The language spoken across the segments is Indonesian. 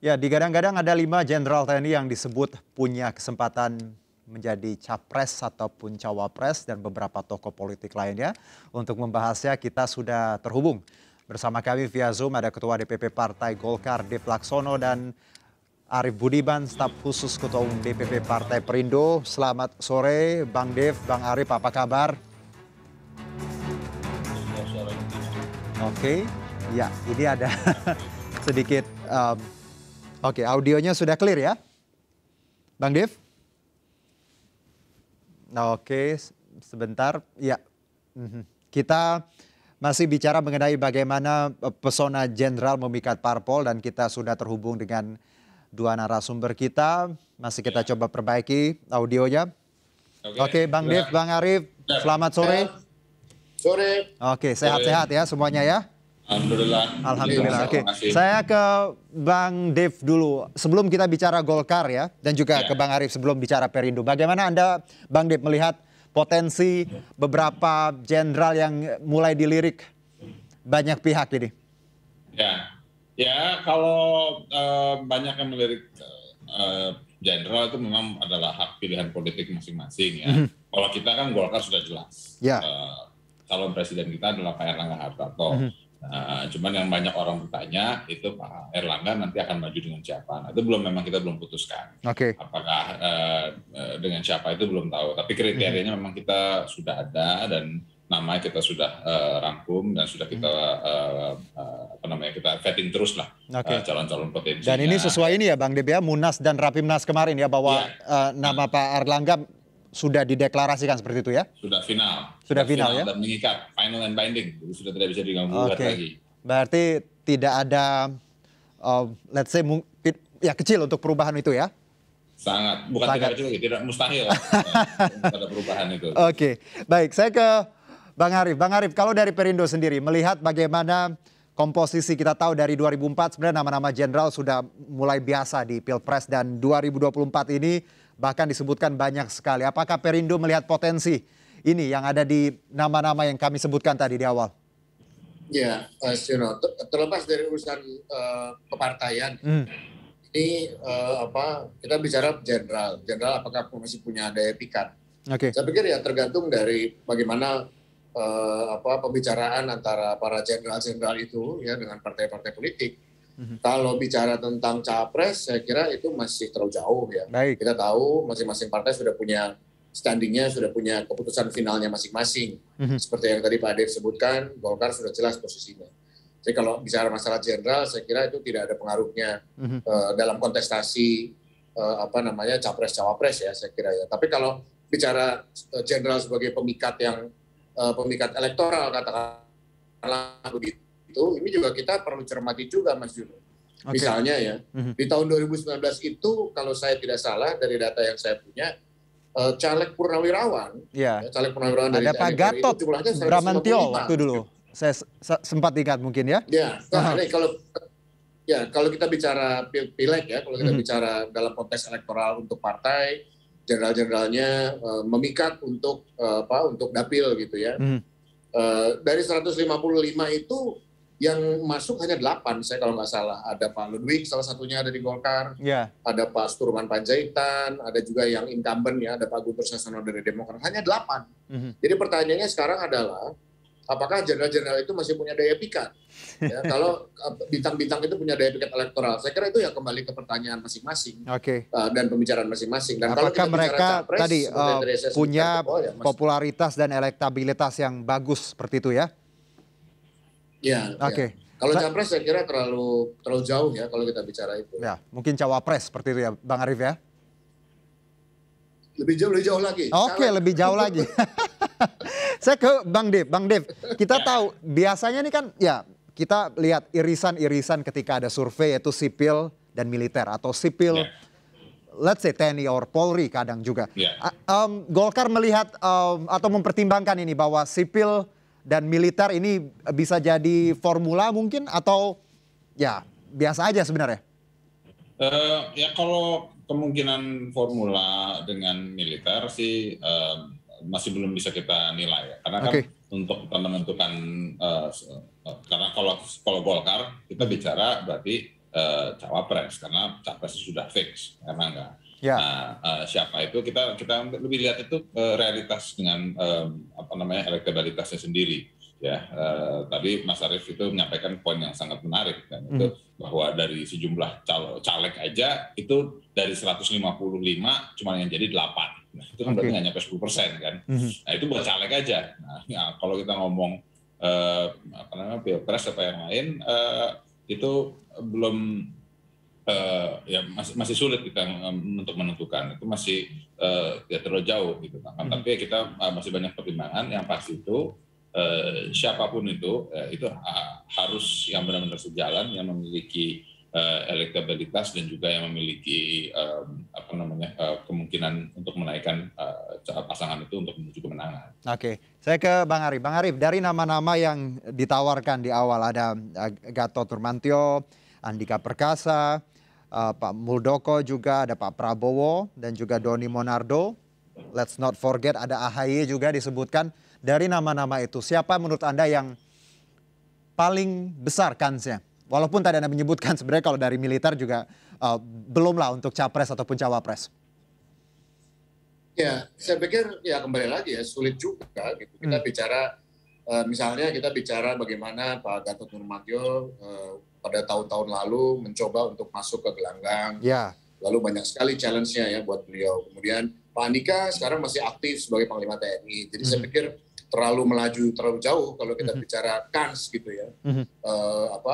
Ya, digadang-gadang ada 5 jenderal TNI yang disebut punya kesempatan menjadi capres ataupun cawapres dan beberapa tokoh politik lainnya. Untuk membahasnya kita sudah terhubung bersama kami via Zoom ada Ketua DPP Partai Golkar Dev Laksono dan Arief Budiman, staf khusus Ketua Umum DPP Partai Perindo. Selamat sore Bang Dev, Bang Arief, apa kabar? Oke, ya ini ada sedikit... Oke, audionya sudah clear ya, Bang Dev? Oke, sebentar. Ya, kita masih bicara mengenai bagaimana pesona jenderal memikat parpol dan kita sudah terhubung dengan 2 narasumber kita. Masih kita coba perbaiki audionya. Oke, Bang Dev, Bang Arief, selamat sore. Sore. Oke, sehat-sehat ya semuanya ya. Alhamdulillah. Oke, saya ke Bang Dev dulu. Sebelum kita bicara Golkar ya, dan juga ke Bang Arief sebelum bicara Perindo. Bagaimana Anda, Bang Dev, melihat potensi beberapa jenderal yang mulai dilirik banyak pihak ini? Ya kalau banyak yang melirik jenderal itu memang adalah hak pilihan politik masing-masing ya. Kalau kita kan Golkar sudah jelas. Calon presiden kita adalah Pak Erlangga Hartarto. Cuman yang banyak orang bertanya itu Pak Erlangga nanti akan maju dengan siapa. Nah, itu memang kita belum putuskan. Apakah dengan siapa itu belum tahu. Tapi kriterianya memang kita sudah ada dan namanya kita sudah rangkum dan sudah kita kita vetting terus lah calon-calon potensi. Dan ini sesuai ini ya Bang Dev ya, Munas dan Rapimnas kemarin ya bahwa nama Pak Erlangga sudah dideklarasikan seperti itu ya? Sudah final. Sudah final ya? Dan mengikat, final and binding. Jadi sudah tidak bisa diganggu lagi. Berarti tidak ada, let's say, ya kecil untuk perubahan itu ya? Sangat. Bukan tidak kecil, tidak mustahil. Ada perubahan itu. Oke, baik. Saya ke Bang Arief. Bang Arief, kalau dari Perindo sendiri, melihat bagaimana komposisi kita tahu dari 2004 sebenarnya nama-nama jenderal sudah mulai biasa di Pilpres dan 2024 ini bahkan disebutkan banyak sekali. Apakah Perindo melihat potensi ini yang ada di nama-nama yang kami sebutkan tadi di awal? Ya, terlepas dari urusan kepartaian, ini kita bicara jenderal. Jenderal apakah masih punya daya pikat? Saya pikir ya tergantung dari bagaimana pembicaraan antara para jenderal-jenderal itu ya dengan partai-partai politik. Kalau bicara tentang capres, saya kira itu masih terlalu jauh ya. Kita tahu masing-masing partai sudah punya standingnya, sudah punya keputusan finalnya masing-masing. Seperti yang tadi Pak Dev sebutkan, Golkar sudah jelas posisinya. Jadi kalau bicara masalah jenderal, saya kira itu tidak ada pengaruhnya dalam kontestasi capres-cawapres ya, saya kira ya. Tapi kalau bicara jenderal sebagai pemikat elektoral katakanlah begitu. Ini juga kita perlu cermati juga Mas Juno. Misalnya ya, di tahun 2019 itu kalau saya tidak salah dari data yang saya punya, caleg purnawirawan, caleg purnawirawan dari ada Pak Gatot Bramantio waktu dulu. Saya sempat ingat mungkin ya. Kalau kita bicara pileg ya, kalau kita bicara dalam konteks elektoral untuk partai, jenderal-jenderalnya memikat untuk dapil gitu ya. Dari 155 itu yang masuk hanya 8, saya kalau nggak salah. Ada Pak Ludwig, salah satunya ada di Golkar. Ada Pak Sturman Panjaitan, ada juga yang incumbent ya, ada Pak Guntur Sassono dari Demokrat. Hanya 8. Jadi pertanyaannya sekarang adalah, apakah jenderal-jenderal itu masih punya daya pikat? Ya, kalau bintang-bintang itu punya daya pikat elektoral, saya kira itu ya kembali ke pertanyaan masing-masing dan pembicaraan masing-masing. Dan apakah kalau mereka capres, tadi punya popularitas dan elektabilitas yang bagus seperti itu ya? Ya. Kalau capres saya kira terlalu jauh ya kalau kita bicara itu. Ya, mungkin cawapres seperti itu ya, Bang Arief ya? Lebih jauh lagi. Lebih jauh lagi. Saya ke Bang Dev. Bang Dev, kita tahu biasanya ini kan ya kita lihat irisan-irisan ketika ada survei yaitu sipil dan militer atau sipil, let's say TNI or Polri kadang juga. Golkar melihat atau mempertimbangkan ini bahwa sipil dan militer ini bisa jadi formula mungkin atau ya biasa aja sebenarnya? Ya kalau kemungkinan formula dengan militer sih masih belum bisa kita nilai ya. Karena kan untuk kita menentukan karena kalau Golkar kita bicara berarti cawapres karena capres sudah fix, karena enggak. Ya. Nah, siapa itu kita lebih lihat itu realitas dengan elektabilitasnya sendiri. Ya, tadi Mas Arief itu menyampaikan poin yang sangat menarik kan, itu bahwa dari sejumlah caleg aja itu dari 155 cuma yang jadi 8. Nah, itu kan berarti nggak nyampe 10% kan. Nah, itu buat caleg aja. Nah, ya, kalau kita ngomong pilpres apa yang lain, itu belum ya masih sulit kita untuk menentukan, itu masih ya terlalu jauh gitu kan. Tapi ya kita masih banyak pertimbangan. Yang pasti itu siapapun itu harus yang benar-benar sejalan, yang memiliki elektabilitas dan juga yang memiliki kemungkinan untuk menaikkan pasangan itu untuk menuju kemenangan. Oke, saya ke Bang Arief. Bang Arief, dari nama-nama yang ditawarkan di awal ada Gatot Nurmantio, Andika Perkasa, Pak Muldoko juga, ada Pak Prabowo dan juga Doni Monardo. Let's not forget ada AHY juga disebutkan. Dari nama-nama itu, siapa menurut Anda yang paling besar kansnya? Walaupun tadi Anda menyebutkan sebenarnya kalau dari militer juga belum lah untuk capres ataupun cawapres. Ya, saya pikir ya kembali lagi ya sulit juga gitu. Kita bicara misalnya kita bicara bagaimana Pak Gatot Nurmantio pada tahun-tahun lalu mencoba untuk masuk ke gelanggang. Ya. Lalu banyak sekali challenge-nya ya buat beliau. Kemudian Pak Andika sekarang masih aktif sebagai Panglima TNI. Jadi saya pikir terlalu jauh kalau kita bicara kans gitu ya.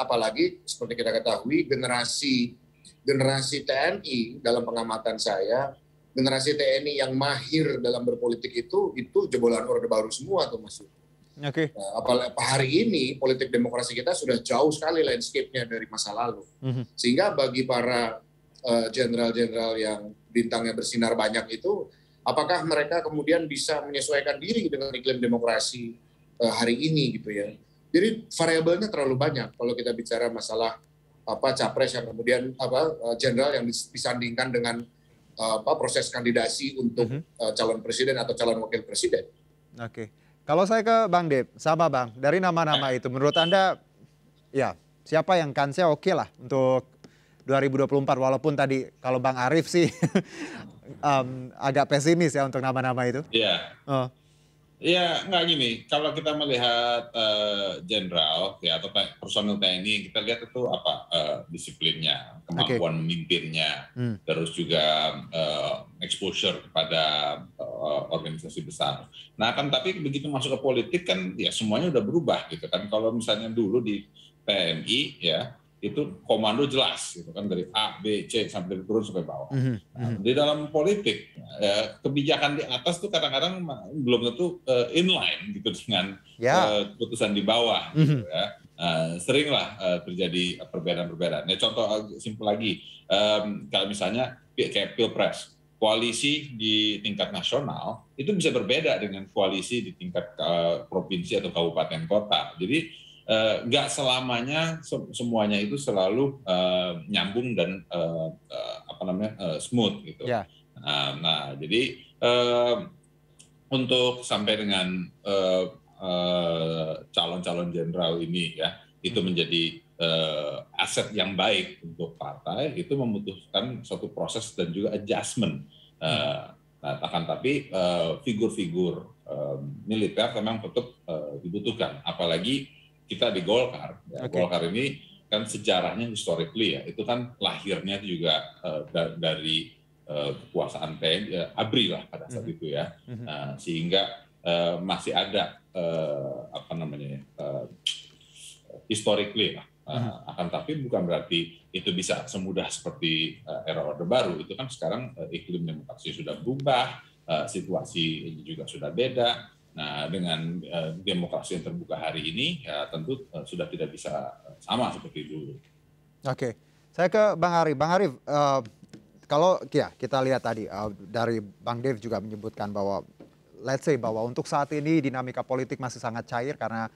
Apalagi seperti kita ketahui generasi TNI dalam pengamatan saya, generasi TNI yang mahir dalam berpolitik itu jebolan Orde Baru semua tuh Mas. Oke. Nah, apalagi hari ini politik demokrasi kita sudah jauh sekali landscape-nya dari masa lalu. Sehingga bagi para jenderal-jenderal yang bintangnya bersinar banyak itu, apakah mereka kemudian bisa menyesuaikan diri dengan iklim demokrasi hari ini gitu ya. Jadi variabelnya terlalu banyak kalau kita bicara masalah capres yang kemudian jenderal yang disandingkan dengan proses kandidasi untuk calon presiden atau calon wakil presiden. Oke. Kalau saya ke Bang Dev, sama Bang, dari nama-nama itu menurut Anda ya siapa yang kansnya oke lah untuk 2024, walaupun tadi kalau Bang Arief sih agak pesimis ya untuk nama-nama itu. Iya. Iya, nggak gini. Kalau kita melihat jenderal ya atau personil TNI, kita lihat itu disiplinnya, kemampuan memimpinnya, terus juga exposure kepada organisasi besar. Nah kan tapi begitu masuk ke politik kan ya semuanya udah berubah gitu kan. Kalau misalnya dulu di PMI ya itu komando jelas gitu kan, dari A, B, C sampai turun sampai bawah. Nah, di dalam politik kebijakan di atas tuh kadang-kadang belum tentu inline gitu dengan keputusan di bawah gitu ya. Seringlah terjadi perbedaan-perbedaan. Nah, contoh simpel lagi, kalau misalnya kayak Pilpres, koalisi di tingkat nasional itu bisa berbeda dengan koalisi di tingkat provinsi atau kabupaten kota. Jadi nggak selamanya semuanya itu selalu nyambung dan smooth gitu. Yeah. Nah, jadi untuk sampai dengan calon-calon jenderal ini ya itu menjadi aset yang baik untuk partai, itu membutuhkan suatu proses dan juga adjustment. Akan tapi figur-figur militer memang tetap dibutuhkan, apalagi kita di Golkar. Golkar ini kan sejarahnya historically ya, itu kan lahirnya juga dari kekuasaan TNI, ABRI lah pada saat itu ya, sehingga masih ada historically lah. Akan tapi bukan berarti itu bisa semudah seperti era Orde Baru. Itu kan sekarang iklim demokrasi sudah berubah, situasi juga sudah beda. Nah, dengan demokrasi yang terbuka hari ini, ya tentu sudah tidak bisa sama seperti dulu. Oke, saya ke Bang Arief. Bang Arief, kalau ya kita lihat tadi dari Bang Dev juga menyebutkan bahwa let's say bahwa untuk saat ini dinamika politik masih sangat cair karena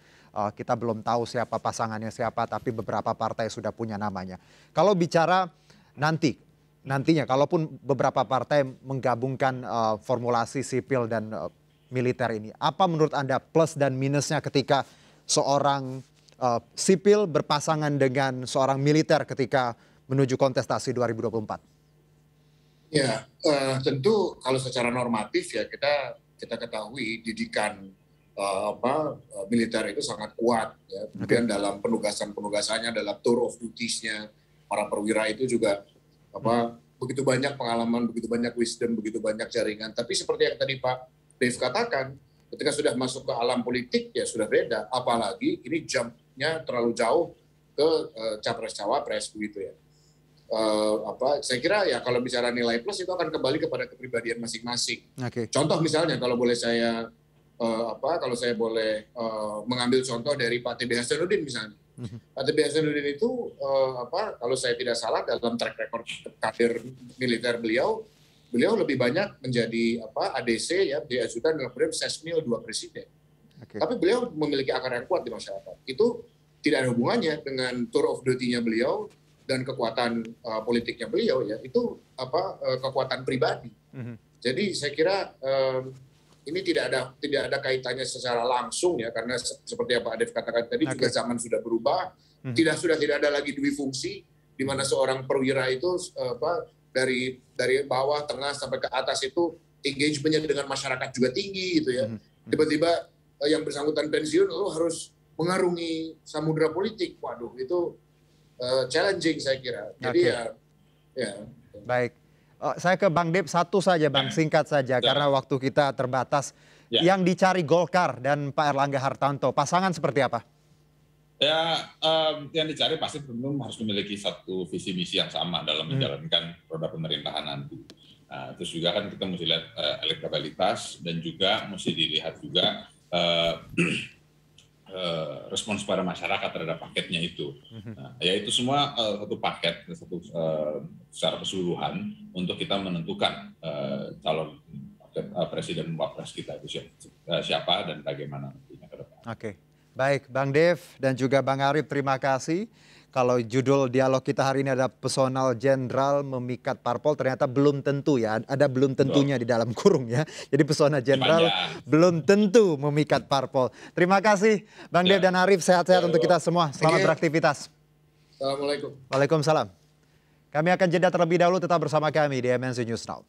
kita belum tahu siapa pasangannya siapa, tapi beberapa partai sudah punya namanya. Kalau bicara nantinya, kalaupun beberapa partai menggabungkan formulasi sipil dan militer ini, apa menurut Anda plus dan minusnya ketika seorang sipil berpasangan dengan seorang militer ketika menuju kontestasi 2024? Ya, tentu kalau secara normatif ya kita ketahui didikan militer itu sangat kuat ya. Kemudian dalam penugasannya, dalam tour of duties-nya para perwira itu juga begitu banyak pengalaman, begitu banyak wisdom, begitu banyak jaringan. Tapi seperti yang tadi Pak Dave katakan, ketika sudah masuk ke alam politik ya sudah beda. Apalagi ini jump-nya terlalu jauh ke capres-cawapres begitu ya. Saya kira ya kalau bicara nilai plus itu akan kembali kepada kepribadian masing-masing. Contoh misalnya kalau boleh saya mengambil contoh dari Pak T.B. Hasanuddin misalnya. Pak T.B. Hasanuddin itu kalau saya tidak salah dalam track record karir militer beliau lebih banyak menjadi ADC ya, di ajudan dalam program Sesmil 2 presiden. Tapi beliau memiliki akar yang kuat di masyarakat. Itu tidak ada hubungannya dengan tour of duty-nya beliau dan kekuatan politiknya beliau ya, itu kekuatan pribadi. Jadi saya kira ini tidak ada kaitannya secara langsung ya, karena seperti yang Pak Dev katakan tadi juga zaman sudah berubah, sudah tidak ada lagi dui fungsi di mana seorang perwira itu dari bawah, tengah sampai ke atas itu engagement-nya dengan masyarakat juga tinggi gitu ya. Tiba-tiba yang bersangkutan pensiun lalu harus mengarungi samudera politik. Waduh, itu challenging saya kira. Jadi ya. Baik. Saya ke Bang Dev satu saja Bang, singkat saja karena waktu kita terbatas. Yang dicari Golkar dan Pak Erlangga Hartarto, pasangan seperti apa? Ya, yang dicari pasti tentu harus memiliki satu visi misi yang sama dalam menjalankan roda pemerintahan nanti. Nah, terus juga kan kita mesti lihat elektabilitas dan juga mesti dilihat juga respons pada masyarakat terhadap paketnya itu. Nah, ya itu semua satu paket, secara keseluruhan untuk kita menentukan calon presiden wapres kita itu siapa dan bagaimana nantinya ke depan. Baik, Bang Dev dan juga Bang Arief, terima kasih. Kalau judul dialog kita hari ini ada personal jenderal memikat parpol, ternyata belum tentu ya, ada belum tentunya di dalam kurung ya. Jadi personal jenderal belum tentu memikat parpol. Terima kasih Bang Dev dan Arief, sehat-sehat untuk kita semua. Selamat beraktivitas. Assalamualaikum. Waalaikumsalam. Kami akan jeda terlebih dahulu, tetap bersama kami di MNC News Now.